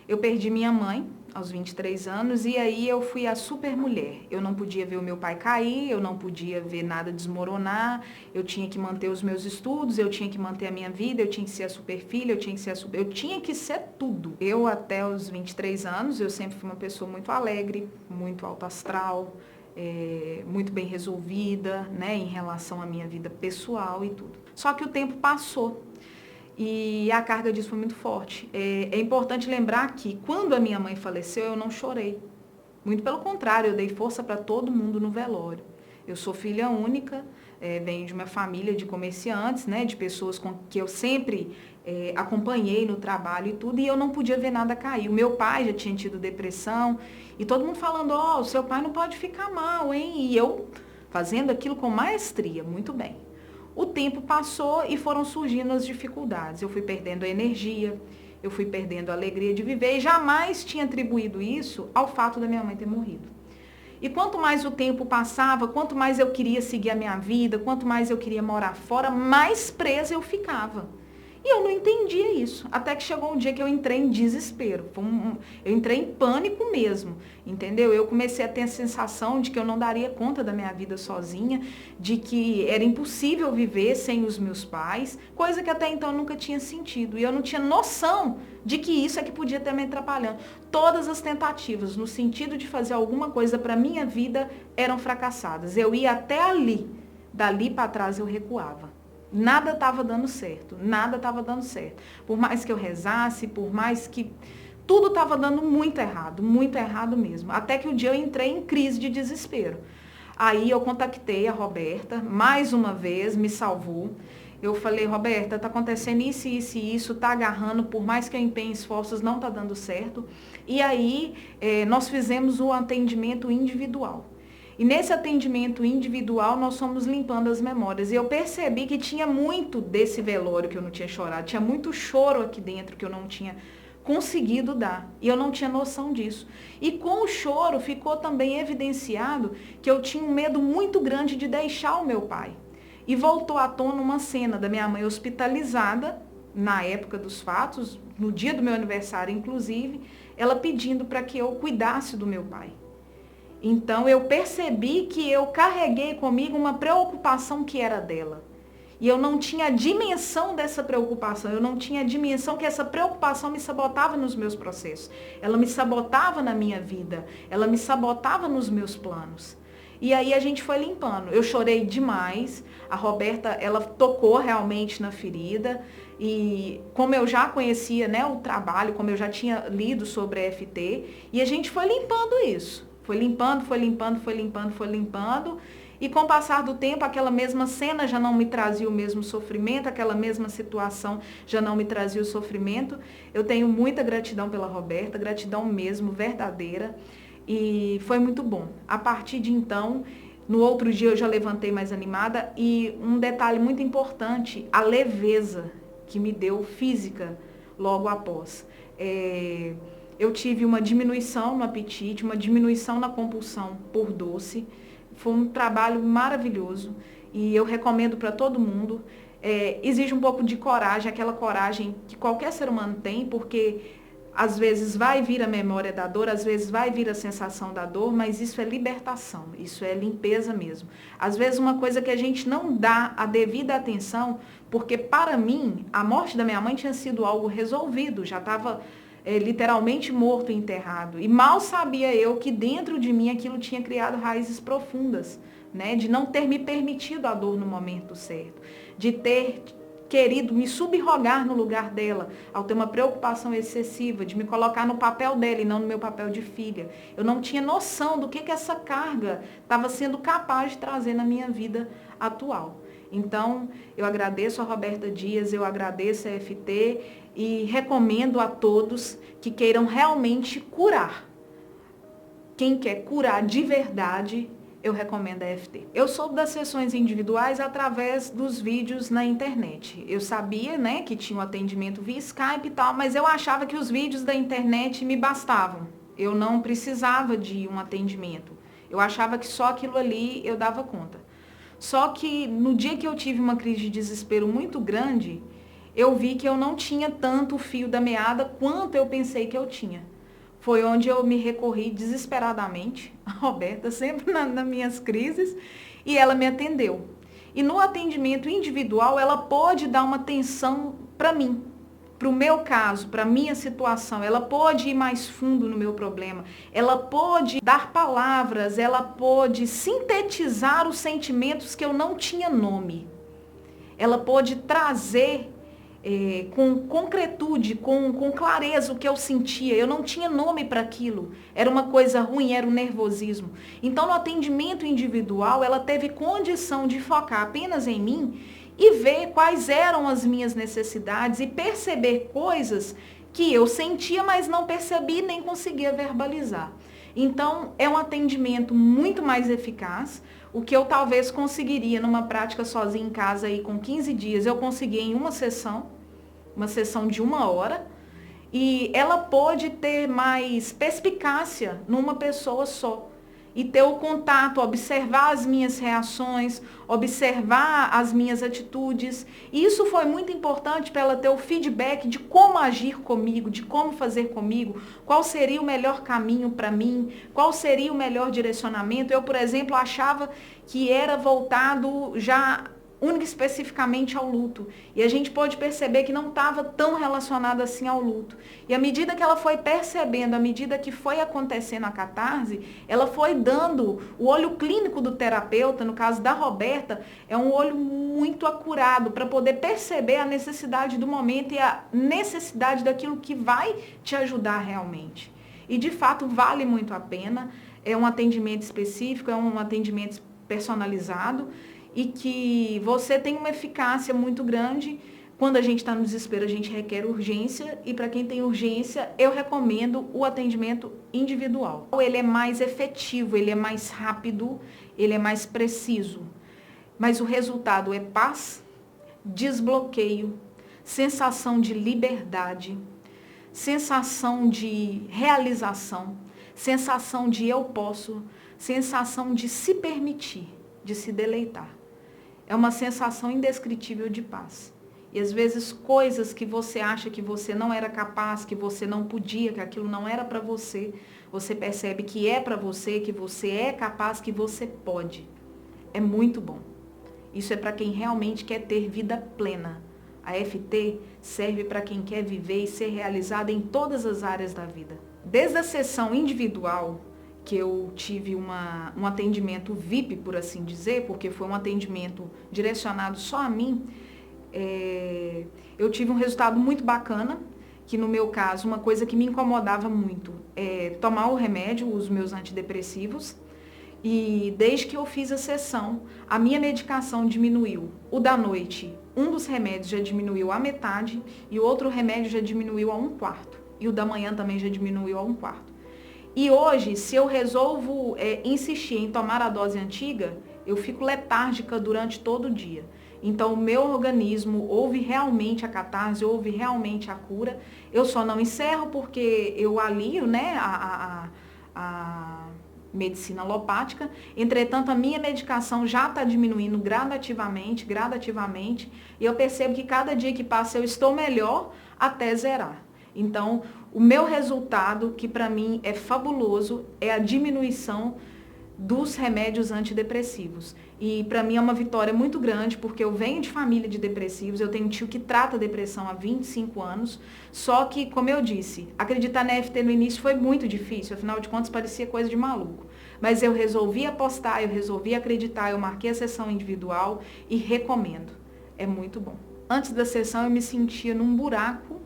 Eu perdi minha mãe aos 23 anos e aí eu fui a super mulher. Eu não podia ver o meu pai cair, eu não podia ver nada desmoronar, eu tinha que manter os meus estudos, eu tinha que manter a minha vida, eu tinha que ser a super filha, eu tinha que ser tudo. Eu até os 23 anos, eu sempre fui uma pessoa muito alegre, muito alto astral, muito bem resolvida, né, em relação à minha vida pessoal e tudo. Só que o tempo passou. E a carga disso foi muito forte. É importante lembrar que quando a minha mãe faleceu, eu não chorei. Muito pelo contrário, eu dei força para todo mundo no velório. Eu sou filha única, venho de uma família de comerciantes, né, de pessoas com que eu sempre acompanhei no trabalho e tudo, e eu não podia ver nada cair. O meu pai já tinha tido depressão, e todo mundo falando, ó, o seu pai não pode ficar mal, hein? E eu fazendo aquilo com maestria, muito bem. O tempo passou e foram surgindo as dificuldades. Eu fui perdendo a energia, eu fui perdendo a alegria de viver e jamais tinha atribuído isso ao fato da minha mãe ter morrido. E quanto mais o tempo passava, quanto mais eu queria seguir a minha vida, quanto mais eu queria morar fora, mais presa eu ficava. E eu não entendia isso. Até que chegou um dia que eu entrei em desespero. Eu entrei em pânico mesmo, entendeu? Eu comecei a ter a sensação de que eu não daria conta da minha vida sozinha, de que era impossível viver sem os meus pais, coisa que até então eu nunca tinha sentido. E eu não tinha noção de que isso é que podia estar me atrapalhando. Todas as tentativas no sentido de fazer alguma coisa para minha vida eram fracassadas. Eu ia até ali, dali para trás eu recuava. Nada estava dando certo, nada estava dando certo. Por mais que eu rezasse, por mais que... Tudo estava dando muito errado mesmo. Até que um dia eu entrei em crise de desespero. Aí eu contactei a Roberta, mais uma vez, me salvou. Eu falei, Roberta, está acontecendo isso, isso e isso, está agarrando, por mais que eu empenhe esforços, não está dando certo. E aí nós fizemos o atendimento individual. E nesse atendimento individual, nós fomos limpando as memórias. E eu percebi que tinha muito desse velório que eu não tinha chorado. Tinha muito choro aqui dentro que eu não tinha conseguido dar. E eu não tinha noção disso. E com o choro ficou também evidenciado que eu tinha um medo muito grande de deixar o meu pai. E voltou à tona uma cena da minha mãe hospitalizada, na época dos fatos, no dia do meu aniversário inclusive, ela pedindo para que eu cuidasse do meu pai. Então eu percebi que eu carreguei comigo uma preocupação que era dela. E eu não tinha a dimensão dessa preocupação, eu não tinha a dimensão que essa preocupação me sabotava nos meus processos. Ela me sabotava na minha vida, ela me sabotava nos meus planos. E aí a gente foi limpando. Eu chorei demais, a Roberta, ela tocou realmente na ferida. E como eu já conhecia, né, o trabalho, como eu já tinha lido sobre a EFT, e a gente foi limpando isso. Foi limpando. E com o passar do tempo, aquela mesma cena já não me trazia o mesmo sofrimento, aquela mesma situação já não me trazia o sofrimento. Eu tenho muita gratidão pela Roberta, gratidão mesmo, verdadeira. E foi muito bom. A partir de então, no outro dia eu já levantei mais animada. E um detalhe muito importante, a leveza que me deu física logo após. Eu tive uma diminuição no apetite, uma diminuição na compulsão por doce. Foi um trabalho maravilhoso e eu recomendo para todo mundo. Exige um pouco de coragem, aquela coragem que qualquer ser humano tem, porque às vezes vai vir a memória da dor, às vezes vai vir a sensação da dor, mas isso é libertação, isso é limpeza mesmo. Às vezes uma coisa que a gente não dá a devida atenção, porque para mim, a morte da minha mãe tinha sido algo resolvido, já estava literalmente morto e enterrado. E mal sabia eu que dentro de mim aquilo tinha criado raízes profundas, né? De não ter me permitido a dor no momento certo, de ter querido me subrogar no lugar dela, ao ter uma preocupação excessiva, de me colocar no papel dela e não no meu papel de filha. Eu não tinha noção do que essa carga estava sendo capaz de trazer na minha vida atual. Então, eu agradeço a Roberta Dias, eu agradeço a EFT e recomendo a todos que queiram realmente curar. Quem quer curar de verdade, eu recomendo a EFT. Eu soube das sessões individuais através dos vídeos na internet. Eu sabia, né, que tinha um atendimento via Skype e tal, mas eu achava que os vídeos da internet me bastavam. Eu não precisava de um atendimento. Eu achava que só aquilo ali eu dava conta. Só que no dia que eu tive uma crise de desespero muito grande, eu vi que eu não tinha tanto o fio da meada quanto eu pensei que eu tinha. Foi onde eu me recorri desesperadamente a Roberta, sempre nas minhas crises, e ela me atendeu. E no atendimento individual, ela pôde dar uma atenção para mim, para o meu caso, para a minha situação. Ela pôde ir mais fundo no meu problema. Ela pôde dar palavras, ela pôde sintetizar os sentimentos que eu não tinha nome. Ela pôde trazer com concretude, com clareza o que eu sentia. Eu não tinha nome para aquilo. Era uma coisa ruim, era um nervosismo. Então, no atendimento individual, ela teve condição de focar apenas em mim e ver quais eram as minhas necessidades e perceber coisas que eu sentia, mas não percebi nem conseguia verbalizar. Então, é um atendimento muito mais eficaz. O que eu talvez conseguiria numa prática sozinha em casa aí com 15 dias, eu consegui em uma sessão de 1 hora, e ela pôde ter mais perspicácia numa pessoa só. E ter o contato, observar as minhas reações, observar as minhas atitudes. E isso foi muito importante para ela ter o feedback de como agir comigo, de como fazer comigo, qual seria o melhor caminho para mim, qual seria o melhor direcionamento. Eu, por exemplo, achava que era voltado já única e especificamente ao luto. E a gente pôde perceber que não estava tão relacionado assim ao luto. E à medida que ela foi percebendo, à medida que foi acontecendo a catarse, ela foi dando o olho clínico do terapeuta, no caso da Roberta, é um olho muito acurado para poder perceber a necessidade do momento e a necessidade daquilo que vai te ajudar realmente. E de fato vale muito a pena, é um atendimento específico, é um atendimento personalizado, e que você tem uma eficácia muito grande. Quando a gente está no desespero, a gente requer urgência, e para quem tem urgência, eu recomendo o atendimento individual. Ele é mais efetivo, ele é mais rápido, ele é mais preciso, mas o resultado é paz, desbloqueio, sensação de liberdade, sensação de realização, sensação de eu posso, sensação de se permitir, de se deleitar. É uma sensação indescritível de paz. E às vezes coisas que você acha que você não era capaz, que você não podia, que aquilo não era para você, você percebe que é para você, que você é capaz, que você pode. É muito bom. Isso é para quem realmente quer ter vida plena. A FT serve para quem quer viver e ser realizado em todas as áreas da vida. Desde a sessão individual, que eu tive um atendimento VIP, por assim dizer, porque foi um atendimento direcionado só a mim, eu tive um resultado muito bacana, que no meu caso, uma coisa que me incomodava muito é tomar o remédio, os meus antidepressivos, e desde que eu fiz a sessão, a minha medicação diminuiu. O da noite, um dos remédios já diminuiu a metade, e o outro remédio já diminuiu a 1/4, e o da manhã também já diminuiu a 1/4. E hoje, se eu resolvo insistir em tomar a dose antiga, eu fico letárgica durante todo o dia. Então, o meu organismo houve realmente a catarse, houve realmente a cura. Eu só não encerro porque eu alio, né, a medicina alopática. Entretanto, a minha medicação já está diminuindo gradativamente, e eu percebo que cada dia que passa eu estou melhor até zerar. Então, o meu resultado, que para mim é fabuloso, é a diminuição dos remédios antidepressivos. E para mim é uma vitória muito grande, porque eu venho de família de depressivos, eu tenho um tio que trata depressão há 25 anos, só que, como eu disse, acreditar na FT no início foi muito difícil, afinal de contas parecia coisa de maluco. Mas eu resolvi apostar, eu resolvi acreditar, eu marquei a sessão individual e recomendo. É muito bom. Antes da sessão eu me sentia num buraco,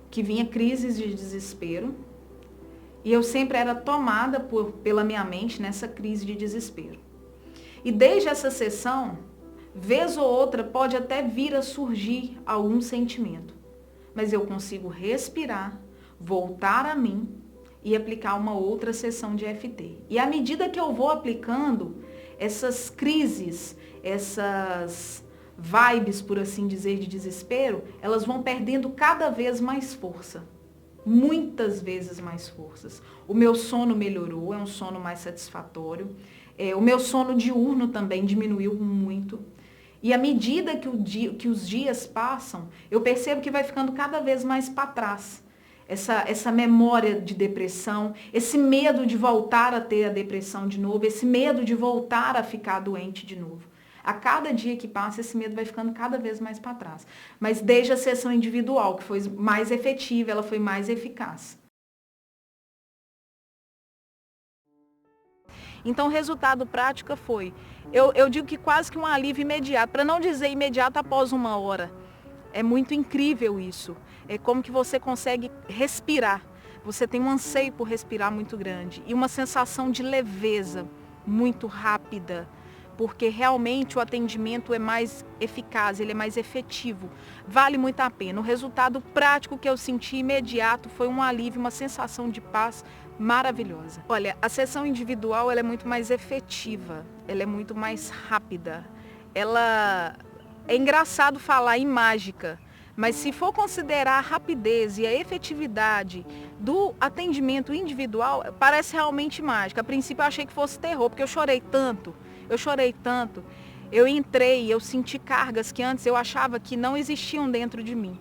que vinha crises de desespero, e eu sempre era tomada pela minha mente nessa crise de desespero. E desde essa sessão, vez ou outra, pode até vir a surgir algum sentimento, mas eu consigo respirar, voltar a mim e aplicar uma outra sessão de FT. E à medida que eu vou aplicando, essas crises, essas vibes, por assim dizer, de desespero, elas vão perdendo cada vez mais força. Muitas vezes mais forças. O meu sono melhorou, é um sono mais satisfatório. O meu sono diurno também diminuiu muito. E à medida que os dias passam, eu percebo que vai ficando cada vez mais para trás. Essa memória de depressão, esse medo de voltar a ter a depressão de novo, esse medo de voltar a ficar doente de novo. A cada dia que passa, esse medo vai ficando cada vez mais para trás. Mas desde a sessão individual, que foi mais efetiva, ela foi mais eficaz. Então, o resultado prático foi, eu digo que quase que um alívio imediato, para não dizer imediato após 1 hora. É muito incrível isso. É como que você consegue respirar. Você tem um anseio por respirar muito grande e uma sensação de leveza muito rápida, porque realmente o atendimento é mais eficaz, ele é mais efetivo. Vale muito a pena. O resultado prático que eu senti imediato foi um alívio, uma sensação de paz maravilhosa. Olha, a sessão individual ela é muito mais efetiva, ela é muito mais rápida. É engraçado falar em mágica, mas se for considerar a rapidez e a efetividade do atendimento individual, parece realmente mágica. A princípio eu achei que fosse terror, porque eu chorei tanto. Eu entrei, eu senti cargas que antes eu achava que não existiam dentro de mim.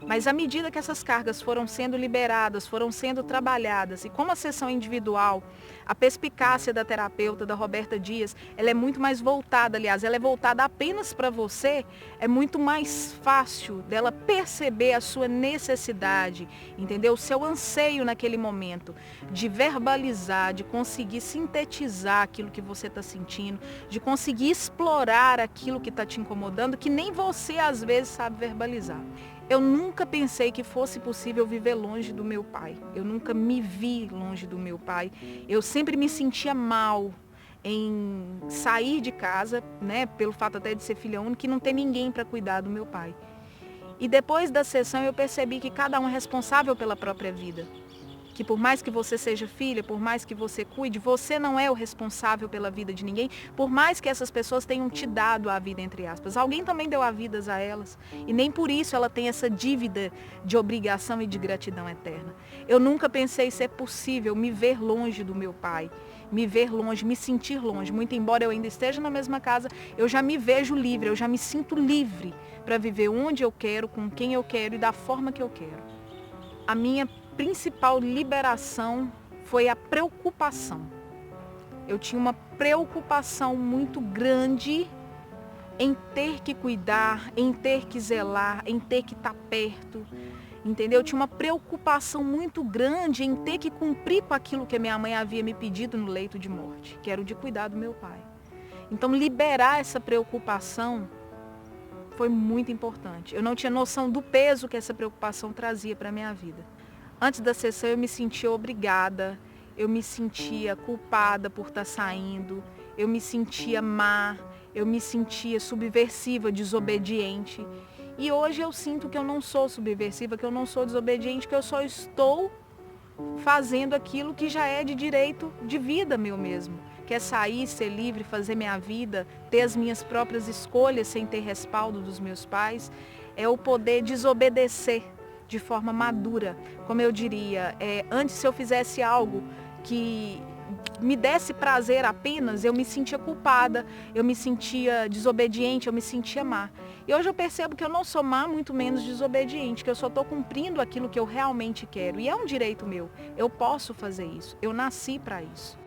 Mas à medida que essas cargas foram sendo liberadas, foram sendo trabalhadas, e como a sessão individual, a perspicácia da terapeuta, da Roberta Dias, ela é muito mais voltada, aliás, ela é voltada apenas para você, é muito mais fácil dela perceber a sua necessidade, entendeu? O seu anseio naquele momento, de verbalizar, de conseguir sintetizar aquilo que você está sentindo, de conseguir explorar aquilo que está te incomodando, que nem você às vezes sabe verbalizar. Eu nunca pensei que fosse possível viver longe do meu pai. Eu nunca me vi longe do meu pai. Eu sempre me sentia mal em sair de casa, né, pelo fato até de ser filha única, e não ter ninguém para cuidar do meu pai. E depois da sessão eu percebi que cada um é responsável pela própria vida. Que por mais que você seja filha, por mais que você cuide, você não é o responsável pela vida de ninguém, por mais que essas pessoas tenham te dado a vida, entre aspas. Alguém também deu a vida a elas, e nem por isso ela tem essa dívida de obrigação e de gratidão eterna. Eu nunca pensei ser possível me ver longe do meu pai, me ver longe, me sentir longe. Muito embora eu ainda esteja na mesma casa, eu já me vejo livre, eu já me sinto livre para viver onde eu quero, com quem eu quero e da forma que eu quero. A minha principal liberação foi a preocupação. Eu tinha uma preocupação muito grande em ter que cuidar, em ter que zelar, em ter que estar perto, entendeu? Eu tinha uma preocupação muito grande em ter que cumprir com aquilo que a minha mãe havia me pedido no leito de morte, que era o de cuidar do meu pai. Então, liberar essa preocupação foi muito importante. Eu não tinha noção do peso que essa preocupação trazia para a minha vida. Antes da sessão eu me sentia obrigada, eu me sentia culpada por estar saindo, eu me sentia má, eu me sentia subversiva, desobediente. E hoje eu sinto que eu não sou subversiva, que eu não sou desobediente, que eu só estou fazendo aquilo que já é de direito de vida meu mesmo. Que é sair, ser livre, fazer minha vida, ter as minhas próprias escolhas sem ter respaldo dos meus pais. É o poder desobedecer de forma madura. Como eu diria, antes se eu fizesse algo que me desse prazer apenas, eu me sentia culpada, eu me sentia desobediente, eu me sentia má. E hoje eu percebo que eu não sou má, muito menos desobediente, que eu só estou cumprindo aquilo que eu realmente quero. E é um direito meu, eu posso fazer isso, eu nasci para isso.